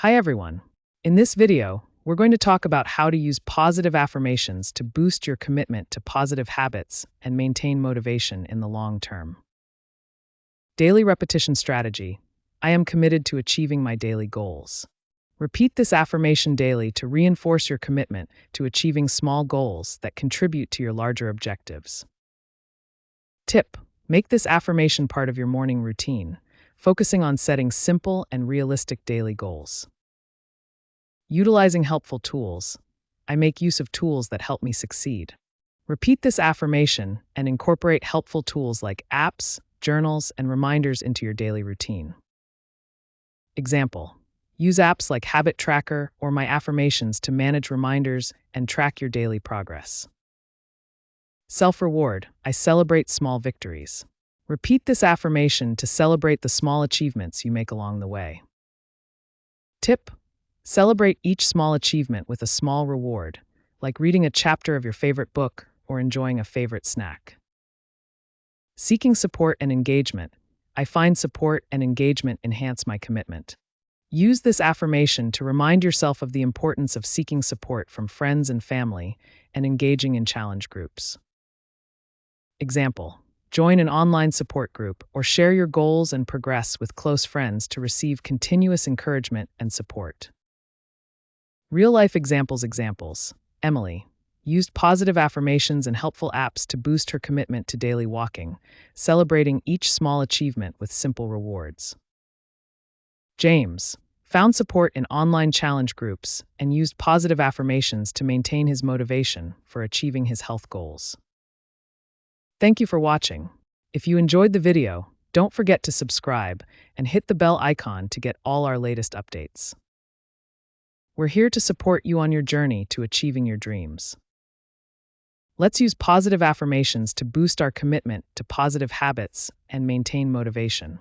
Hi everyone. In this video, we're going to talk about how to use positive affirmations to boost your commitment to positive habits and maintain motivation in the long term. Daily repetition strategy. I am committed to achieving my daily goals. Repeat this affirmation daily to reinforce your commitment to achieving small goals that contribute to your larger objectives. Tip: make this affirmation part of your morning routine, focusing on setting simple and realistic daily goals. Utilizing helpful tools. I make use of tools that help me succeed. Repeat this affirmation and incorporate helpful tools like apps, journals, and reminders into your daily routine. Example: use apps like Habit Tracker or My Affirmations to manage reminders and track your daily progress. Self-reward. I celebrate small victories. Repeat this affirmation to celebrate the small achievements you make along the way. Tip: celebrate each small achievement with a small reward, like reading a chapter of your favorite book or enjoying a favorite snack. Seeking support and engagement. I find support and engagement enhance my commitment. Use this affirmation to remind yourself of the importance of seeking support from friends and family and engaging in challenge groups. Example: join an online support group or share your goals and progress with close friends to receive continuous encouragement and support. Real-life examples. Emily used positive affirmations and helpful apps to boost her commitment to daily walking, celebrating each small achievement with simple rewards. James found support in online challenge groups and used positive affirmations to maintain his motivation for achieving his health goals. Thank you for watching. If you enjoyed the video, don't forget to subscribe and hit the bell icon to get all our latest updates. We're here to support you on your journey to achieving your dreams. Let's use positive affirmations to boost our commitment to positive habits and maintain motivation.